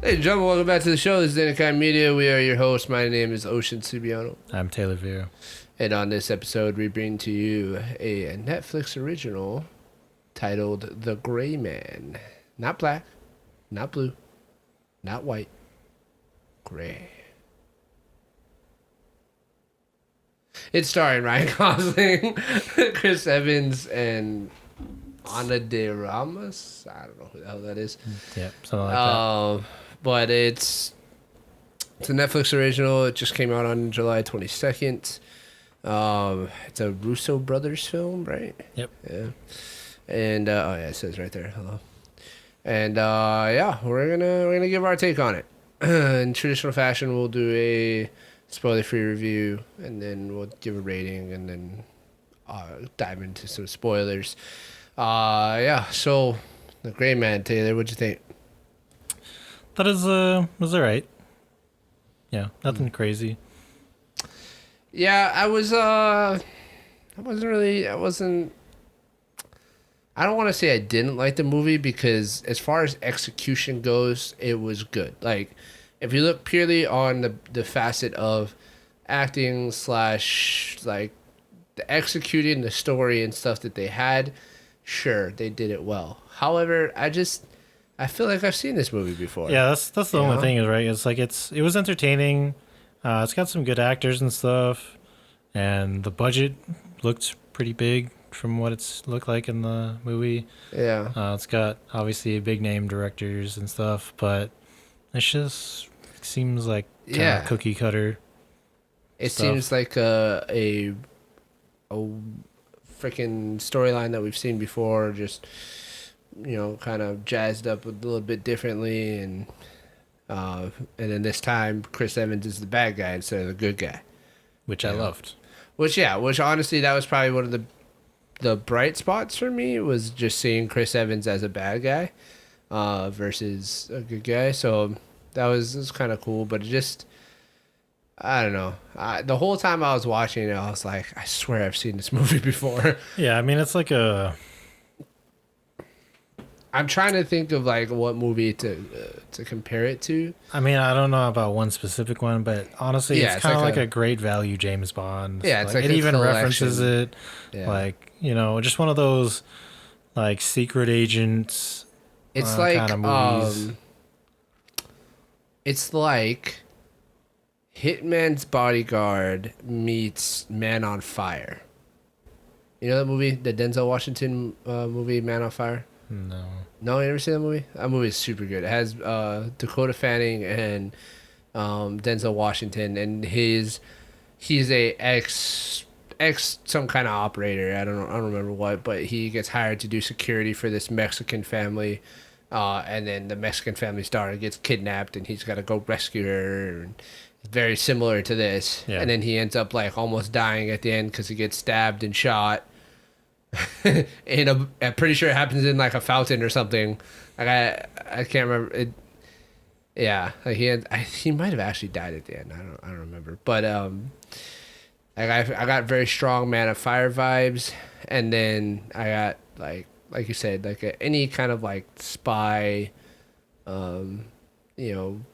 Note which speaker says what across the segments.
Speaker 1: Hey, gentlemen, welcome back to the show. This is Anykind Media. We are your hosts. My name is Ocean Subiano.
Speaker 2: I'm Taylor Vera.
Speaker 1: And on this episode, we bring to you a Netflix original titled The Gray Man. Not black, not blue, not white, gray. It's starring Ryan Gosling, Chris Evans, and Ana de Ramos. I don't know who the hell that is.
Speaker 2: Yeah, something like that.
Speaker 1: But it's a Netflix original. It just came out on July 22nd. It's a Russo brothers film, right?
Speaker 2: Yep.
Speaker 1: Yeah. And oh yeah, it says right there. Hello. And yeah, we're gonna give our take on it. In traditional fashion, we'll do a spoiler-free review, and then we'll give a rating, and then dive into some spoilers. Yeah. So, The Gray Man, Taylor, what'd you think?
Speaker 2: That was alright. Yeah, nothing crazy.
Speaker 1: Yeah, I don't want to say I didn't like the movie, because as far as execution goes, it was good. Like, if you look purely on the facet of acting slash like the executing the story and stuff that they had, sure, they did it well. However, I feel like I've seen this movie before.
Speaker 2: Yeah, that's the only thing, is right. It's like it was entertaining. It's got some good actors and stuff, and the budget looked pretty big from what it's looked like in the movie.
Speaker 1: Yeah.
Speaker 2: It's got obviously big name directors and stuff, but it seems like kind of cookie cutter.
Speaker 1: It
Speaker 2: stuff.
Speaker 1: seems like a freaking storyline that we've seen before, just, kind of jazzed up a little bit differently, and then this time Chris Evans is the bad guy instead of the good guy,
Speaker 2: which I loved.
Speaker 1: Which honestly, that was probably one of the bright spots for me, was just seeing Chris Evans as a bad guy versus a good guy. So that was kind of cool, but it just, I don't know. The whole time I was watching it, I was like, I swear I've seen this movie before.
Speaker 2: Yeah, I mean, it's like
Speaker 1: I'm trying to think of like what movie to compare it to.
Speaker 2: I mean, I don't know about one specific one, but honestly,
Speaker 1: Yeah,
Speaker 2: it's kind of like a great value James Bond.
Speaker 1: Yeah, it's like
Speaker 2: it
Speaker 1: a
Speaker 2: even
Speaker 1: collection.
Speaker 2: references it.
Speaker 1: Yeah.
Speaker 2: Like, just one of those like secret agents.
Speaker 1: It's like
Speaker 2: kind of movies.
Speaker 1: It's like Hitman's Bodyguard meets Man on Fire. You know that movie, the Denzel Washington movie, Man on Fire? No, you ever seen that movie? That movie is super good. It has Dakota Fanning and Denzel Washington, and he's a ex some kind of operator. I don't remember what, but he gets hired to do security for this Mexican family, and then the Mexican family's daughter gets kidnapped, and he's got to go rescue her. And it's very similar to this, and then he ends up like almost dying at the end because he gets stabbed and shot. I'm pretty sure it happens in like a fountain or something. Like I can't remember it. Yeah, like he might have actually died at the end. I don't remember. But like I got very strong Man of Fire vibes, and then I got like you said, like any kind of like spy,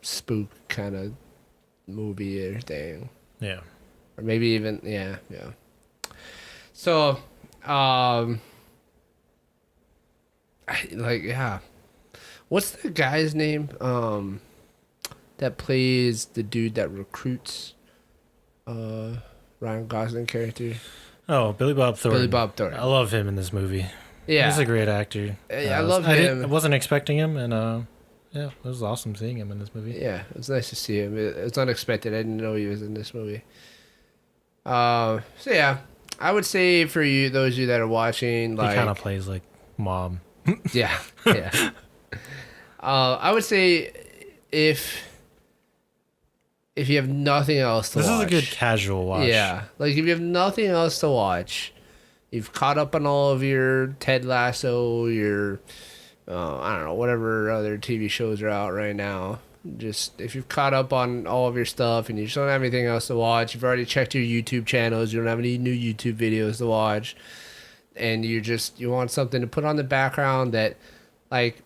Speaker 1: spook kind of movie or thing.
Speaker 2: Yeah.
Speaker 1: Or maybe even yeah. So. What's the guy's name? That plays the dude that recruits Ryan Gosling character.
Speaker 2: Oh, Billy Bob Thornton.
Speaker 1: Billy Bob Thornton.
Speaker 2: I love him in this movie.
Speaker 1: Yeah,
Speaker 2: he's a great actor.
Speaker 1: I love him.
Speaker 2: I wasn't expecting him, and yeah, it was awesome seeing him in this movie.
Speaker 1: Yeah, it was nice to see him. It was unexpected. I didn't know he was in this movie. So yeah. I would say for you, those of you that are watching, like,
Speaker 2: he kind of plays like mom.
Speaker 1: Yeah. I would say if you have nothing else to watch,
Speaker 2: this is a good casual watch.
Speaker 1: Yeah, like if you have nothing else to watch, you've caught up on all of your Ted Lasso, your I don't know, whatever other TV shows are out right now. Just if you've caught up on all of your stuff and you just don't have anything else to watch, you've already checked your YouTube channels, you don't have any new YouTube videos to watch, and you want something to put on the background that, like,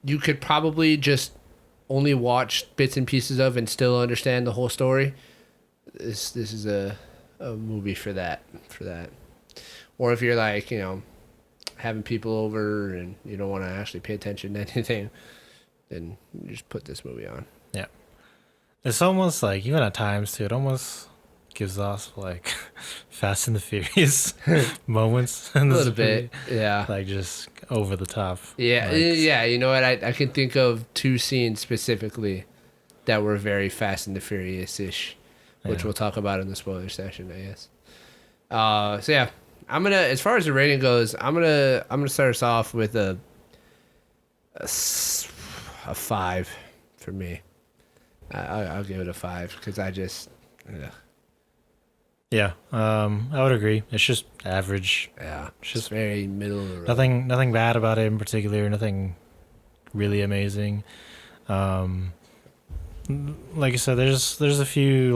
Speaker 1: you could probably just only watch bits and pieces of and still understand the whole story, this is a movie for that. Or if you're like, having people over and you don't want to actually pay attention to anything, then you just put this movie on.
Speaker 2: Yeah. It's almost like, even at times too, it almost gives off like Fast and the Furious moments in
Speaker 1: A
Speaker 2: this
Speaker 1: little bit,
Speaker 2: movie.
Speaker 1: yeah.
Speaker 2: Like just over the top.
Speaker 1: Yeah,
Speaker 2: Like,
Speaker 1: yeah. You know what? I can think of two scenes specifically that were very Fast and the Furious-ish, which
Speaker 2: Yeah.
Speaker 1: we'll talk about in the spoiler session, I guess. So yeah, I'm gonna, as far as the rating goes, I'm gonna start us off with a 5 for me. I'll give it a 5 because I just,
Speaker 2: Yeah, I would agree. It's just average.
Speaker 1: yeah,
Speaker 2: It's
Speaker 1: just very middle of the road.
Speaker 2: Nothing bad about it in particular. Nothing really amazing. Like I said, there's a few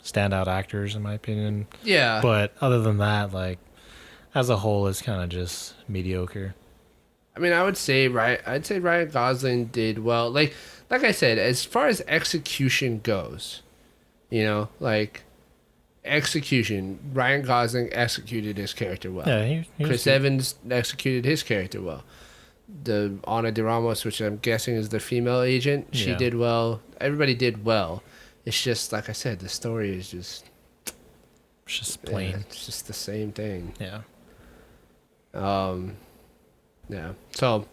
Speaker 2: standout actors in my opinion.
Speaker 1: Yeah,
Speaker 2: But other than that, like as a whole, it's kind of just mediocre.
Speaker 1: I mean, I'd say Ryan Gosling did well. Like I said, as far as execution goes, like execution, Ryan Gosling executed his character well.
Speaker 2: Yeah, he was
Speaker 1: Chris
Speaker 2: good.
Speaker 1: Evans executed his character well. The Ana de Ramos, which I'm guessing is the female agent, she
Speaker 2: Yeah.
Speaker 1: did well. Everybody did well. It's just like I said, the story is just
Speaker 2: It's just plain.
Speaker 1: it's just the same thing.
Speaker 2: Yeah.
Speaker 1: Yeah. So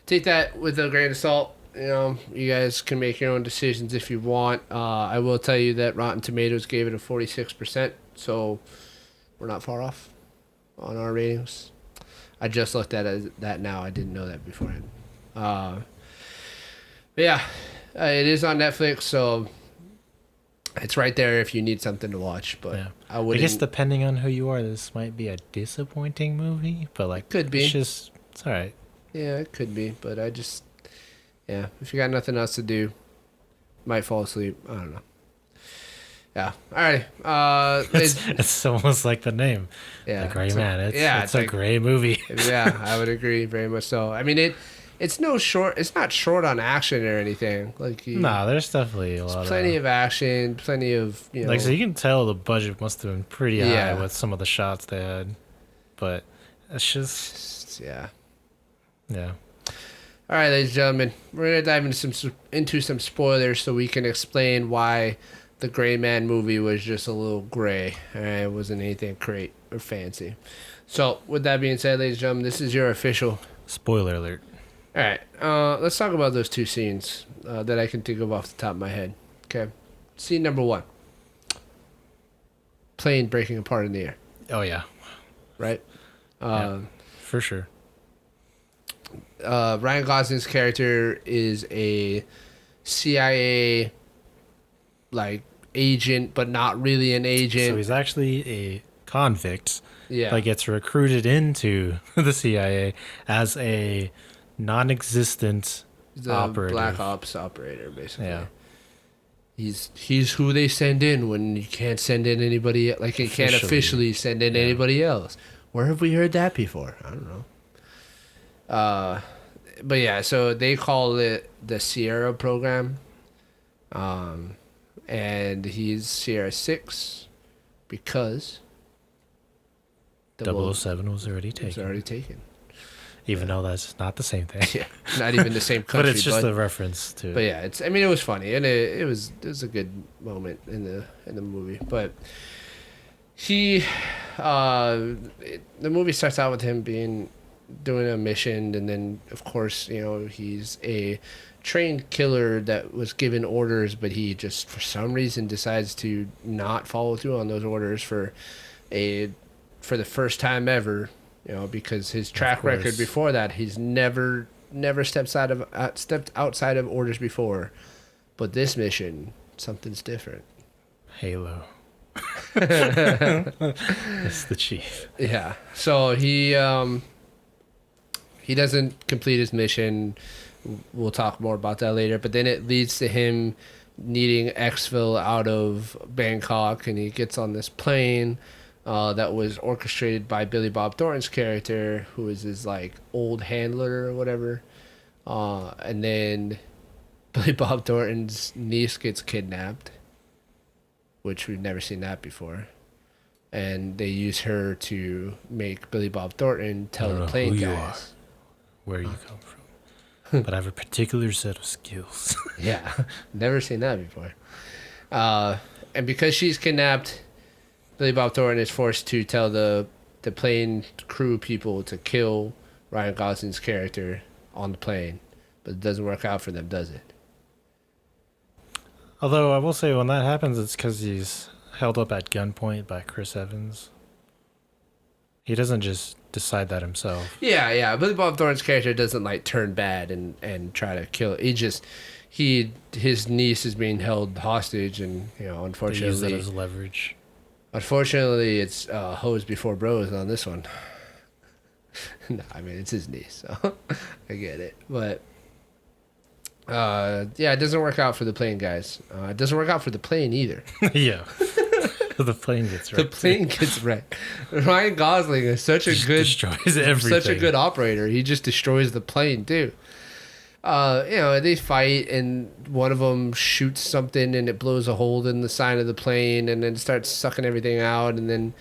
Speaker 1: take that with a grain of salt. You guys can make your own decisions if you want. I will tell you that Rotten Tomatoes gave it a 46%, so we're not far off on our ratings. I just looked at that now. I didn't know that beforehand. But yeah, it is on Netflix, so it's right there if you need something to watch. But
Speaker 2: Yeah.
Speaker 1: I
Speaker 2: I
Speaker 1: wouldn't.
Speaker 2: guess depending on who you are, this might be a disappointing movie, but like
Speaker 1: Could be.
Speaker 2: It's all right.
Speaker 1: Yeah, it could be, but if you got nothing else to do, might fall asleep. I don't know. Yeah. Alrighty.
Speaker 2: It's almost like the name.
Speaker 1: Yeah.
Speaker 2: The Gray
Speaker 1: it's
Speaker 2: Man. It's a
Speaker 1: like,
Speaker 2: gray movie.
Speaker 1: yeah, I would agree very much so. I mean, it's not short on action or anything. Like
Speaker 2: Nah, there's definitely a
Speaker 1: there's
Speaker 2: lot
Speaker 1: plenty of action, plenty of
Speaker 2: like so you can tell the budget must have been pretty high
Speaker 1: Yeah.
Speaker 2: with some of the shots they had, but it's just
Speaker 1: yeah.
Speaker 2: yeah.
Speaker 1: All right, ladies and gentlemen, we're gonna dive into some spoilers so we can explain why the Gray Man movie was just a little gray. All right, it wasn't anything great or fancy. So, with that being said, ladies and gentlemen, this is your official.
Speaker 2: Spoiler alert.
Speaker 1: All right, let's talk about those two scenes that I can think of off the top of my head. Okay, scene number 1: plane breaking apart in the air.
Speaker 2: Oh yeah,
Speaker 1: Right.
Speaker 2: for sure.
Speaker 1: Ryan Gosling's character is a CIA like agent, but not really an agent.
Speaker 2: So he's actually a convict
Speaker 1: yeah,
Speaker 2: that gets recruited into the CIA as a non-existent
Speaker 1: the
Speaker 2: operative.
Speaker 1: Black Ops operator, basically.
Speaker 2: Yeah.
Speaker 1: He's who they send in when you can't send in anybody. Like you can't officially send in anybody else. Where have we heard that before? I don't know. But yeah, so they call it the Sierra program. And he's Sierra 6 because the
Speaker 2: 007 was already
Speaker 1: was
Speaker 2: taken,
Speaker 1: already taken.
Speaker 2: even though that's not the same thing.
Speaker 1: Yeah, not even the same
Speaker 2: But
Speaker 1: country.
Speaker 2: it's just a reference to.
Speaker 1: But yeah, I mean, it was funny, and it was a good moment in the movie. But the movie starts out with him doing a mission, and then of course he's a trained killer that was given orders, but he just for some reason decides to not follow through on those orders for the first time ever. Because his track record before that, he's never stepped outside of orders before. But this mission, something's different.
Speaker 2: Halo. It's the chief.
Speaker 1: Yeah. So he doesn't complete his mission. We'll talk more about that later. But then it leads to him needing exfil out of Bangkok, and he gets on this plane that was orchestrated by Billy Bob Thornton's character, who is his like old handler or whatever. And then Billy Bob Thornton's niece gets kidnapped, which we've never seen that before. And they use her to make Billy Bob Thornton
Speaker 2: I
Speaker 1: tell
Speaker 2: don't
Speaker 1: the
Speaker 2: know
Speaker 1: plane
Speaker 2: who you
Speaker 1: guys.
Speaker 2: where you come from, but I have a particular set of skills.
Speaker 1: Yeah, never seen that before. And because she's kidnapped, Billy Bob Thornton is forced to tell the plane crew people to kill Ryan Gosling's character on the plane, but it doesn't work out for them, does it?
Speaker 2: Although I will say, when that happens, it's because he's held up at gunpoint by Chris Evans. He doesn't just decide that himself.
Speaker 1: Yeah. Billy Bob Thornton's character doesn't like turn bad and try to kill. His niece is being held hostage, and
Speaker 2: They use that
Speaker 1: unfortunately,
Speaker 2: as leverage.
Speaker 1: it's hoes before bros on this one. No, I mean it's his niece, so I get it. But it doesn't work out for the plane guys. It doesn't work out for the plane either.
Speaker 2: Yeah. The plane gets
Speaker 1: The
Speaker 2: wrecked.
Speaker 1: plane gets wrecked. Ryan Gosling is
Speaker 2: Just destroys everything.
Speaker 1: such a good operator. He just destroys the plane too. They fight, and one of them shoots something, and it blows a hole in the side of the plane, and then starts sucking everything out, and then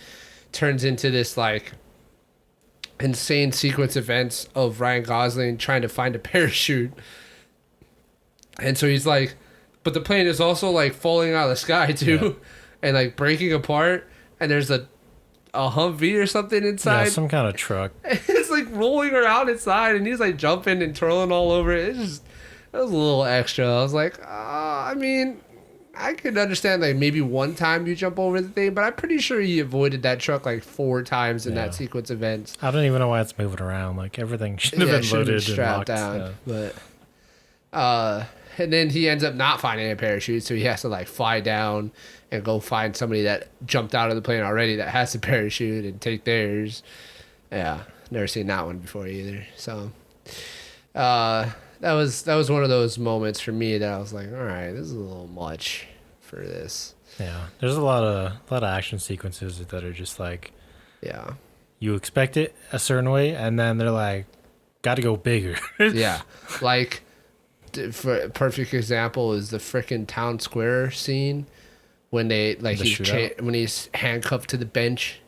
Speaker 1: turns into this like insane sequence of events of Ryan Gosling trying to find a parachute. And so he's like, but the plane is also like falling out of the sky too, and like breaking apart, and there's a Humvee or something inside.
Speaker 2: Yeah, some kind of truck.
Speaker 1: It's like rolling around inside, and he's like jumping and twirling all over it. It was a little extra. I was like, I mean, I could understand like maybe one time you jump over the thing, but I'm pretty sure he avoided that truck like 4 times in that sequence of events.
Speaker 2: I don't even know why it's moving around. Like, everything should have been
Speaker 1: should've
Speaker 2: loaded
Speaker 1: strapped
Speaker 2: and
Speaker 1: down.
Speaker 2: locked.
Speaker 1: But and then he ends up not finding a parachute, so he has to like fly down and go find somebody that jumped out of the plane already that has a parachute and take theirs. Yeah, never seen that one before either. So that was one of those moments for me that I was like, all right, this is a little much for this.
Speaker 2: Yeah, there's a lot of action sequences that are just like,
Speaker 1: Yeah.
Speaker 2: you expect it a certain way, and then they're like, got to go bigger.
Speaker 1: Yeah, like for a perfect example is the frickin' town square scene when they like when he's handcuffed to the bench,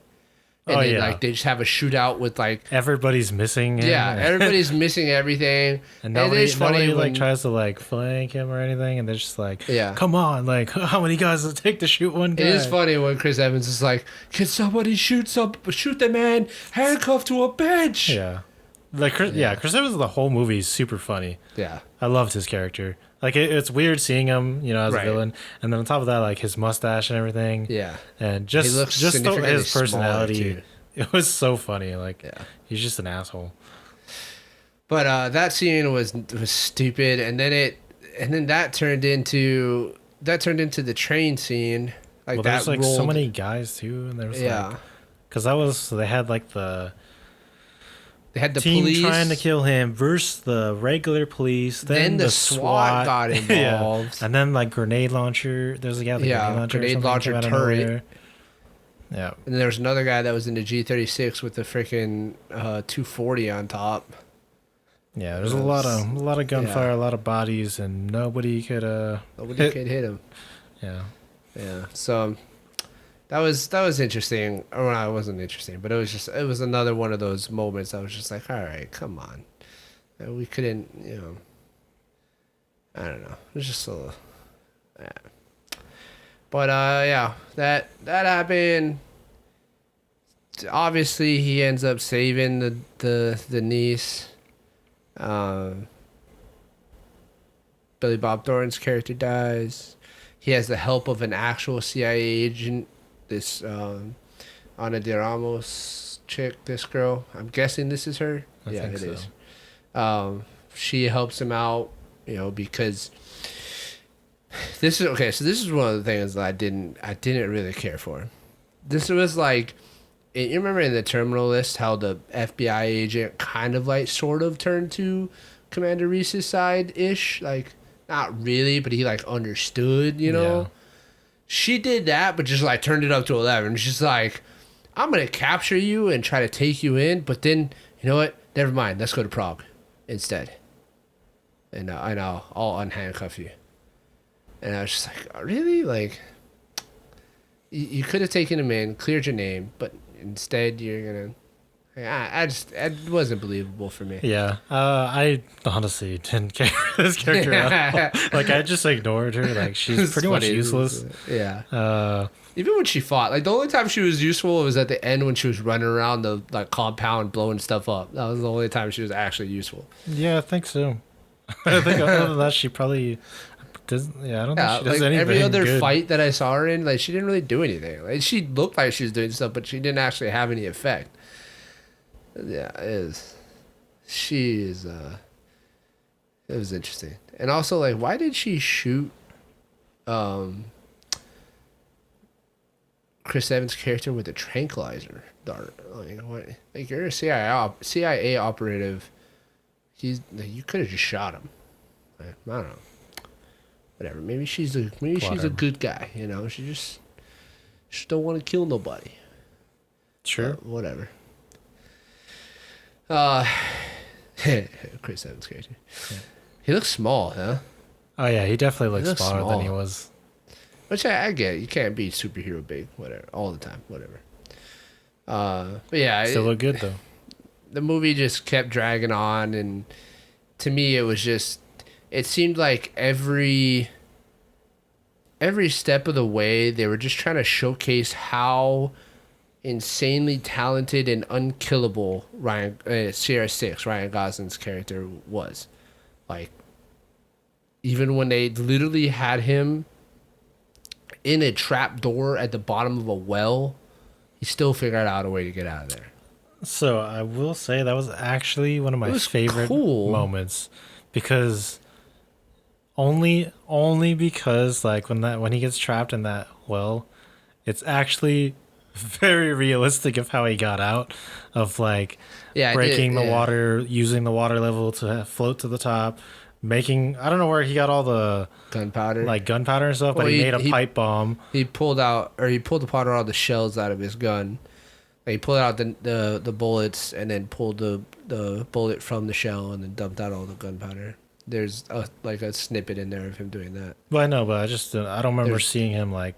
Speaker 1: and like they just have a shootout with like
Speaker 2: everybody's missing him.
Speaker 1: Yeah, everybody's missing everything,
Speaker 2: and nobody like tries to like flank him or anything, and they're just like, come on, like how many guys does it take to shoot one guy?
Speaker 1: It is funny when Chris Evans is like, can somebody shoot the man handcuffed to a bench?
Speaker 2: Yeah. Like Chris Evans, the whole movie is super funny.
Speaker 1: Yeah,
Speaker 2: I loved his character. Like it's weird seeing him, as a villain, and then on top of that, like his mustache and everything.
Speaker 1: Yeah,
Speaker 2: and just his personality. It was so funny. Like he's just an asshole.
Speaker 1: But that scene was stupid, and then that turned into the train scene. Like
Speaker 2: there's like so many guys too, and there was because they had like They had the team police
Speaker 1: trying
Speaker 2: to kill him versus the regular police. Then
Speaker 1: the SWAT got involved.
Speaker 2: And then like grenade launcher. There's a guy with a
Speaker 1: grenade launcher turret.
Speaker 2: Yeah.
Speaker 1: And there was another guy that was in the G36 with the freaking 240 on top.
Speaker 2: Yeah, there's a lot of gunfire, a lot of bodies, and nobody could
Speaker 1: hit him.
Speaker 2: Yeah.
Speaker 1: Yeah. So that was interesting. Or well, it wasn't interesting, but it was another one of those moments I was just like, all right, come on. We couldn't, I don't know. It was just a little, But that happened. Obviously, he ends up saving the niece. Billy Bob Thornton's character dies. He has the help of an actual CIA agent. This Ana de Ramos chick, this girl. I'm guessing this is her.
Speaker 2: I think so.
Speaker 1: Is. She helps him out, because this is okay. So this is one of the things that I didn't really care for. This was like, you remember in the terminal list how the FBI agent kind of like sort of turned to Commander Reese's side ish, like not really, but he like understood,
Speaker 2: Yeah.
Speaker 1: She did that, but just like turned it up to 11. She's like, I'm gonna capture you and try to take you in, but then you know what? Never mind. Let's go to Prague instead. and I'll unhandcuff you. And I was just like, oh, really? Like, you could have taken him in, cleared your name, but instead you're gonna. It wasn't believable for me.
Speaker 2: Yeah, I honestly didn't care for this character at all. Like, I just ignored her. Like, she's
Speaker 1: It's
Speaker 2: pretty much
Speaker 1: funny.
Speaker 2: useless.
Speaker 1: Yeah. Even when she fought, like the only time she was useful was at the end when she was running around the like compound blowing stuff up. That was the only time she was actually useful.
Speaker 2: Yeah, I think so. I think other than that, she probably doesn't. Yeah, I don't think she does
Speaker 1: like
Speaker 2: anything
Speaker 1: every other
Speaker 2: good.
Speaker 1: fight that I saw her in, like she didn't really do anything. Like she looked like she was doing stuff, but she didn't actually have any effect. Yeah, she is it was interesting. And also like why did she shoot Chris Evans' character with a tranquilizer dart? Like what, like you're a CIA operative. You could have just shot him. Like, I don't know. Whatever. Maybe she's a good guy, you know. She just don't want to kill nobody.
Speaker 2: Sure.
Speaker 1: Whatever. Chris Evans character. Yeah. He looks small, huh?
Speaker 2: Oh yeah, he definitely looks smaller than he was.
Speaker 1: Which I get. You can't be superhero big, whatever, all the time, whatever. But yeah,
Speaker 2: Still look good though.
Speaker 1: The movie just kept dragging on, and to me, it seemed like every step of the way they were just trying to showcase how insanely talented and unkillable Sierra 6, Ryan Gosling's character, was. Like, even when they literally had him in a trap door at the bottom of a well, he still figured out a way to get out of there.
Speaker 2: So I will say that was actually one of my favorite moments, because only because like when he gets trapped in that well, it's actually very realistic of how he got out, of like breaking the water, using the water level to float to the top, making, I don't know where he got all the gunpowder and stuff, but he made a pipe bomb.
Speaker 1: He pulled the powder out of the shells out of his gun. Like he pulled out the bullets and then pulled the bullet from the shell and then dumped out all the gunpowder. There's a snippet in there of him doing that.
Speaker 2: Well, I know, but I don't remember seeing him like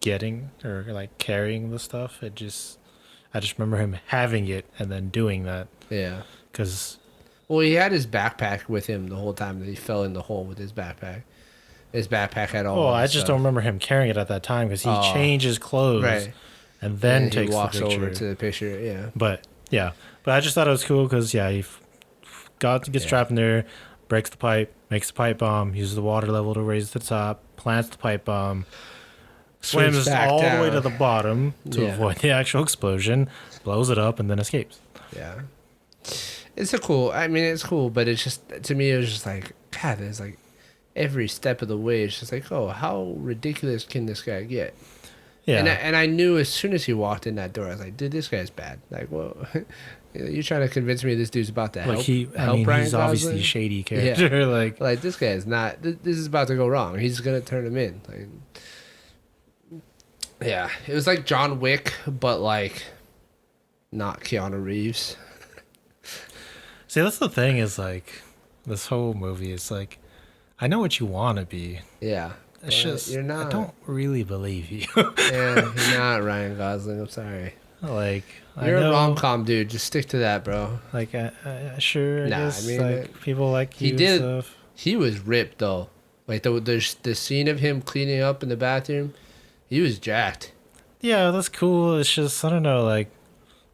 Speaker 2: getting or like carrying the stuff. I just remember him having it and then doing that.
Speaker 1: Yeah.
Speaker 2: Well,
Speaker 1: he had his backpack with him the whole time that he fell in the hole with his backpack. His backpack had all.
Speaker 2: Oh, I just don't remember him carrying it at that time because he changes clothes, right, and then takes the picture.
Speaker 1: Over to the picture. Yeah.
Speaker 2: But I just thought it was cool because he gets trapped in there, breaks the pipe, makes the pipe bomb, uses the water level to raise it to the top, plants the pipe bomb, swims all the way to the bottom to avoid the actual explosion, blows it up, and then escapes.
Speaker 1: Yeah. It's cool, but it's just, to me, it was just like, God, there's like every step of the way, it's just like, oh, how ridiculous can this guy get? Yeah. And I knew as soon as he walked in that door, I was like, dude, this guy's bad. Like, whoa, you're trying to convince me this dude's about to help?
Speaker 2: He's obviously a shady character. Yeah.
Speaker 1: like this guy is not, this is about to go wrong. He's going to turn him in. Like, yeah, it was like John Wick, but like not Keanu Reeves.
Speaker 2: See, that's the thing, is like this whole movie is like, I know what you want to be.
Speaker 1: Yeah.
Speaker 2: It's just, you're not. I don't really believe you.
Speaker 1: Yeah, you're not Ryan Gosling. I'm sorry.
Speaker 2: Like,
Speaker 1: you're a rom-com dude. Just stick to that, bro.
Speaker 2: Like, sure. I guess, like, people like you. Stuff.
Speaker 1: He was ripped though. Like the scene of him cleaning up in the bathroom, he was jacked.
Speaker 2: Yeah, that's cool. It's just, I don't know. Like,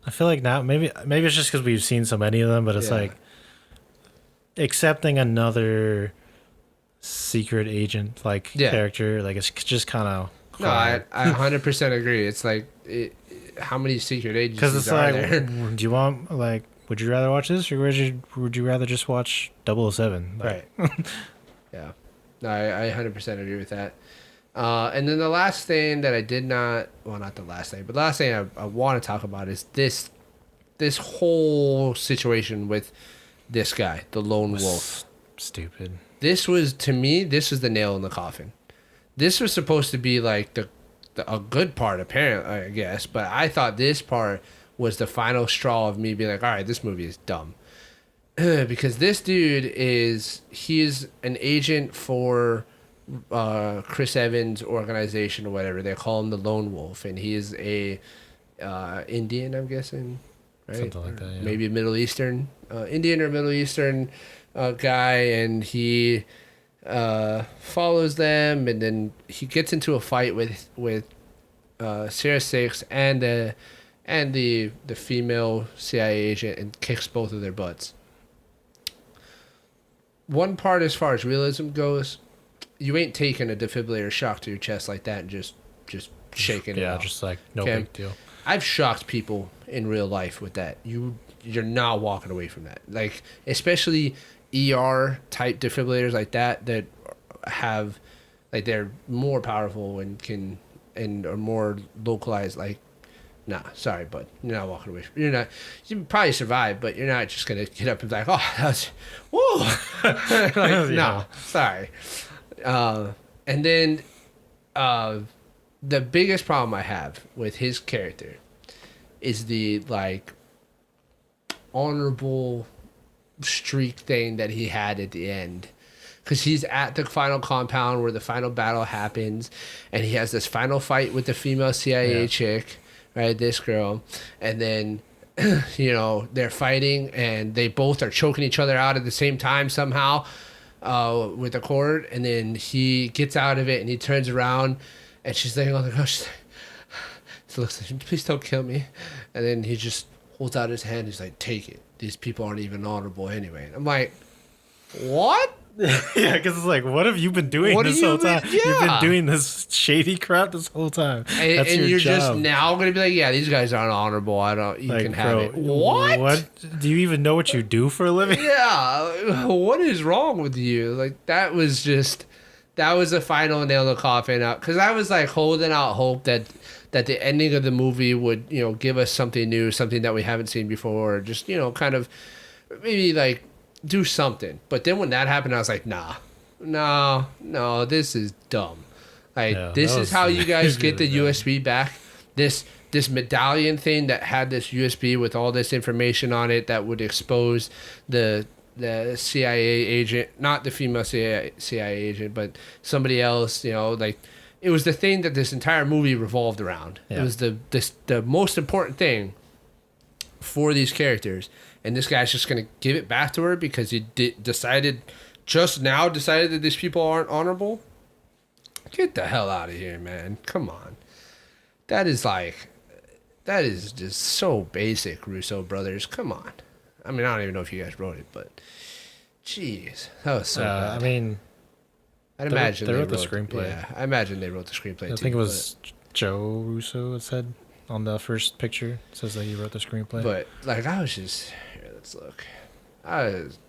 Speaker 2: I feel like now maybe it's just because we've seen so many of them, but it's like accepting another secret agent character, like it's just kind of.
Speaker 1: No, I 100% agree. It's like, how many secret agencies are there?
Speaker 2: Do you want, like, would you rather watch this, or would you rather just watch 007?
Speaker 1: Like, right. Yeah. No, I 100% agree with that. And then the last thing that I did not, well, not the last thing, but the last thing I want to talk about is this whole situation with this guy, the lone wolf.
Speaker 2: Stupid.
Speaker 1: This was, to me, this was the nail in the coffin. This was supposed to be like a good part, apparently, I guess, but I thought this part was the final straw of me being like, all right, this movie is dumb. because this dude he's an agent for Chris Evans' organization or whatever. They call him the Lone Wolf, and he is a Indian, I'm guessing, right?
Speaker 2: Something like that, yeah.
Speaker 1: Maybe Middle Eastern, Indian or Middle Eastern guy, and he follows them, and then he gets into a fight with Sierra Six and the female CIA agent and kicks both of their butts. One part, as far as realism goes, you ain't taking a defibrillator shock to your chest like that and just shaking it
Speaker 2: Yeah,
Speaker 1: off.
Speaker 2: just like no
Speaker 1: Okay?
Speaker 2: big deal.
Speaker 1: I've shocked people in real life with that. You're not walking away from that. Like, especially ER type defibrillators like that have, like, they're more powerful and are more localized. Like, nah, sorry, but you're not walking away. You probably survive, but you're not just gonna get up and be like, oh, that was, whoa, like,
Speaker 2: Yeah.
Speaker 1: no, sorry. And then the biggest problem I have with his character is the like honorable streak thing that he had at the end. Because he's at the final compound where the final battle happens, and he has this final fight with the female CIA chick, right? This girl. And then, they're fighting, and they both are choking each other out at the same time somehow with the cord. And then he gets out of it, and he turns around, and she's laying on the ground. She's like, so looks like, please don't kill me. And then he just holds out his hand. He's like, take it. These people aren't even honorable anyway. And I'm like, what?
Speaker 2: Yeah, because it's like, what have you been doing this whole time?
Speaker 1: Yeah.
Speaker 2: You've been doing this shady crap this whole time.
Speaker 1: And you're job. Just now going to be like, yeah, these guys aren't honorable. You can have it. What?
Speaker 2: Do you even know what you do for a living?
Speaker 1: Yeah. What is wrong with you? Like, that was the final nail in the coffin out. Because I was like holding out hope that the ending of the movie would, give us something new, something that we haven't seen before, or just, kind of maybe like do something. But then when that happened, I was like, no, this is dumb. Like, this is how you guys get the USB back. This medallion thing that had this USB with all this information on it that would expose the CIA agent, not the female CIA agent, but somebody else, like, it was the thing that this entire movie revolved around. Yeah. It was the most important thing for these characters. And this guy's just going to give it back to her because he decided that these people aren't honorable? Get the hell out of here, man. Come on. That is just so basic, Russo brothers. Come on. I mean, I don't even know if you guys wrote it, but jeez, that was so bad.
Speaker 2: I mean,
Speaker 1: I'd imagine
Speaker 2: they wrote the screenplay.
Speaker 1: Yeah, I imagine they wrote the screenplay too.
Speaker 2: I think it was Joe Russo, it said on the first picture. It says that he wrote the screenplay.
Speaker 1: But, like, I was just... Here, let's look.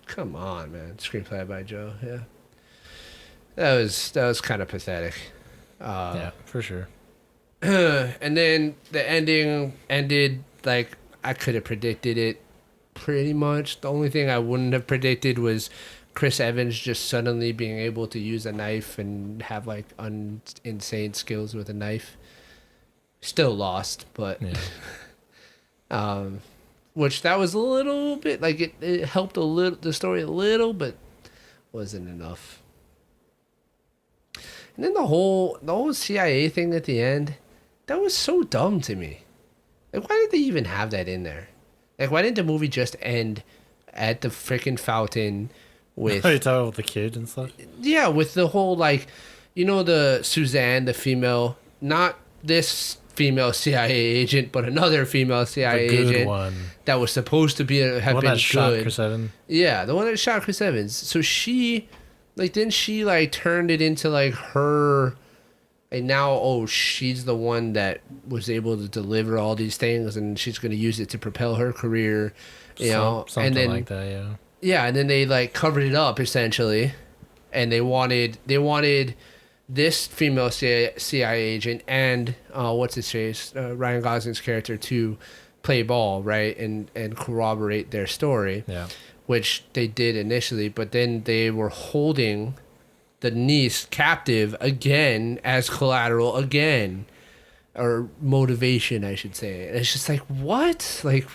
Speaker 1: Come on, man. Screenplay by Joe, yeah. That was kind of pathetic.
Speaker 2: Yeah, for sure.
Speaker 1: And then the ending ended, like, I could have predicted it pretty much. The only thing I wouldn't have predicted was Chris Evans just suddenly being able to use a knife and have, like, insane skills with a knife. Still lost, but... Yeah. Which that was a little bit, like, it helped the story a little, but wasn't enough. And then the whole CIA thing at the end, that was so dumb to me. Like, why did they even have that in there? Like, why didn't the movie just end at the freaking fountain with...
Speaker 2: Are you talking about the kid and stuff?
Speaker 1: Yeah, with the whole, like, the Suzanne, the female, not this female CIA agent, but another female CIA agent
Speaker 2: one
Speaker 1: that was supposed to have been good.
Speaker 2: Shot Chris Evans.
Speaker 1: Yeah, the one that shot Chris Evans. So she, like, then she like turned it into like her, and now she's the one that was able to deliver all these things, and she's going to use it to propel her career,
Speaker 2: something
Speaker 1: and then,
Speaker 2: like that. Yeah.
Speaker 1: Yeah, and then they like covered it up essentially, and they wanted this female CIA agent and what's his face, Ryan Gosling's character, to play ball, right, and corroborate their story.
Speaker 2: Yeah.
Speaker 1: Which they did initially, but then they were holding the niece captive again as collateral again, or motivation, I should say. And it's just like, what? Like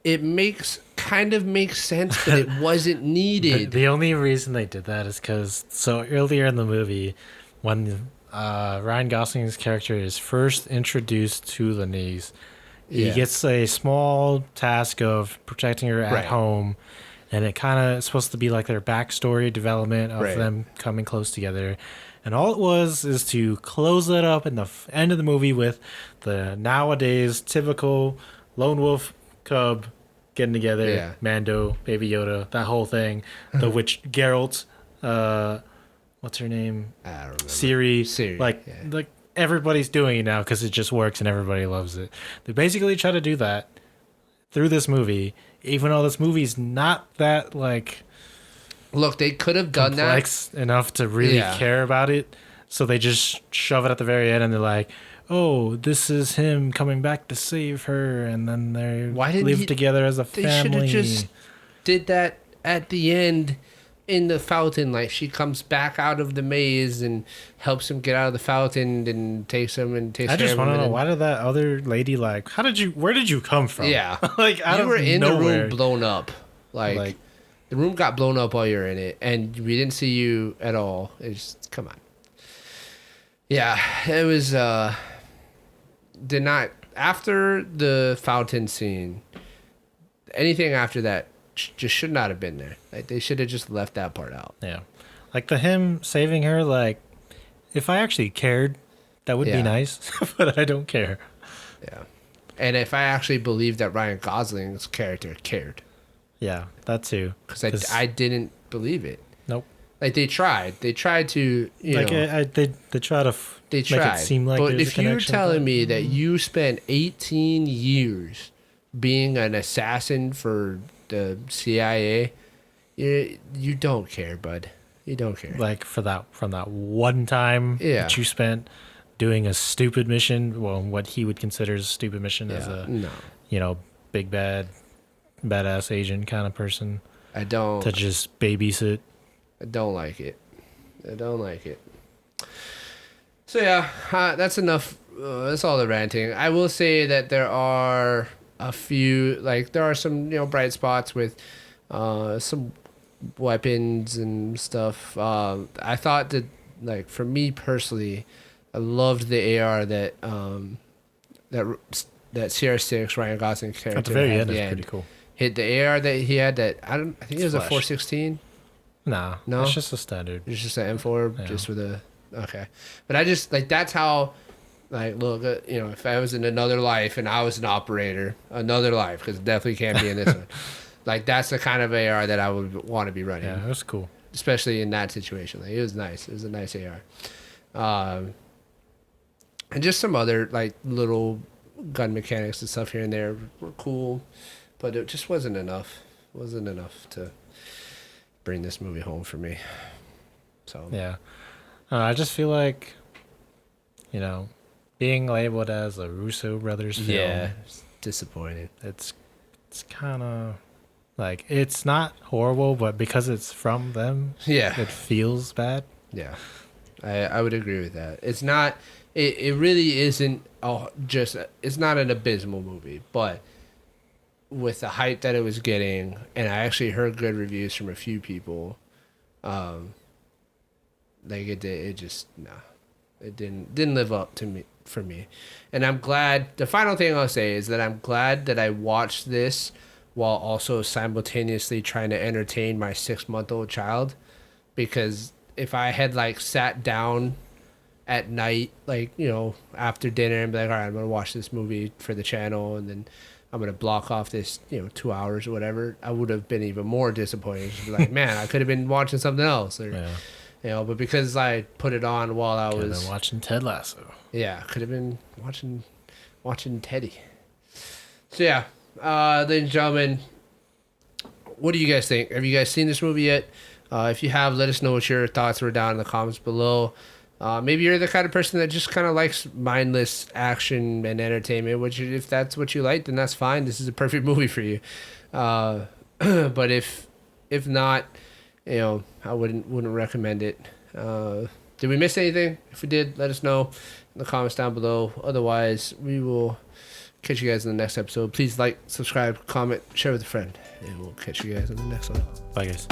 Speaker 1: it kind of makes sense, but it wasn't needed.
Speaker 2: The only reason they did that is because so earlier in the movie, when Ryan Gosling's character is first introduced to Lenise, he gets a small task of protecting her at home, and it kind of is supposed to be like their backstory development of them coming close together. And all it was is to close that up in the end of the movie with the nowadays typical lone wolf cub getting together, Mando, Baby Yoda, that whole thing. The witch Geralt, what's her name?
Speaker 1: I don't remember.
Speaker 2: Siri. Like everybody's doing it now because it just works and everybody loves it. They basically try to do that through this movie, even though this movie's not that like.
Speaker 1: Look, they could have done
Speaker 2: complex enough to really care about it, so they just shove it at the very end, and they're like, "Oh, this is him coming back to save her," and then they live together as a family. They should have just
Speaker 1: did that at the end in the fountain. Like she comes back out of the maze and helps him get out of the fountain and takes him and takes.
Speaker 2: I just want to know, why did that other lady like? Where did you come from?
Speaker 1: Yeah,
Speaker 2: like
Speaker 1: you were in the room blown up, like. The room got blown up while you were in it, and we didn't see you at all. It's come on. Yeah, it was. Did not after the fountain scene. Anything after that just should not have been there. Like they should have just left that part out.
Speaker 2: Yeah, like him saving her. Like, if I actually cared, that would be nice, but I don't care.
Speaker 1: Yeah, and if I actually believed that Ryan Gosling's character cared.
Speaker 2: Yeah, that too.
Speaker 1: Because I didn't believe it.
Speaker 2: Nope.
Speaker 1: Like they tried. They tried to,
Speaker 2: they try to make it seem like.
Speaker 1: But if you're telling me that you spent 18 years being an assassin for the CIA, you don't care, bud. You don't care.
Speaker 2: Like from that one time that you spent doing a stupid mission, well, what he would consider a stupid mission as a big badass Asian kind of person.
Speaker 1: I don't.
Speaker 2: To just babysit.
Speaker 1: I don't like it. So yeah, that's enough. That's all the ranting. I will say that there are a few, there are some bright spots with some weapons and stuff. I thought that for me personally, I loved the AR that CR6 Ryan Gosling's character
Speaker 2: at the very end is pretty cool.
Speaker 1: Hit the AR that he had that I think it was a 416.
Speaker 2: No, it's just a standard.
Speaker 1: It's just an M4, just with a But I just that's how look, if I was in another life and I was an operator, another life, because it definitely can't be in this one. That's the kind of AR that I would want to be running.
Speaker 2: Yeah, it was cool,
Speaker 1: especially in that situation. It was nice. It was a nice AR, and just some other little gun mechanics and stuff here and there were cool. But it just wasn't enough. It wasn't enough to bring this movie home for me. So
Speaker 2: yeah, I just feel like, being labeled as a Russo brothers film.
Speaker 1: Yeah, it's disappointing.
Speaker 2: It's kind of it's not horrible, but because it's from them, it feels bad.
Speaker 1: Yeah, I would agree with that. It's not. It really isn't. It's not an abysmal movie, but. With the hype that it was getting, and I actually heard good reviews from a few people, it didn't live up for me, and I'm glad. The final thing I'll say is that I'm glad that I watched this while also simultaneously trying to entertain my 6-month-old child, because if I had sat down at night, after dinner and be like, all right, I'm gonna watch this movie for the channel, and then I'm going to block off this, 2 hours or whatever, I would have been even more disappointed. Just be like, man, I could have been watching something else. Or, but because I put it on while I was
Speaker 2: watching Ted Lasso.
Speaker 1: Yeah, could have been watching Teddy. So yeah, ladies and gentlemen, what do you guys think? Have you guys seen this movie yet? If you have, let us know what your thoughts were down in the comments below. Maybe you're the kind of person that just kind of likes mindless action and entertainment, which if that's what you like, then that's fine. This is a perfect movie for you. But if not, I wouldn't recommend it. Did we miss anything? If we did, let us know in the comments down below. Otherwise, we will Catch you guys in the next episode. Please like, subscribe, comment, share with a friend. And we'll catch you guys in the next one.
Speaker 2: Bye, guys.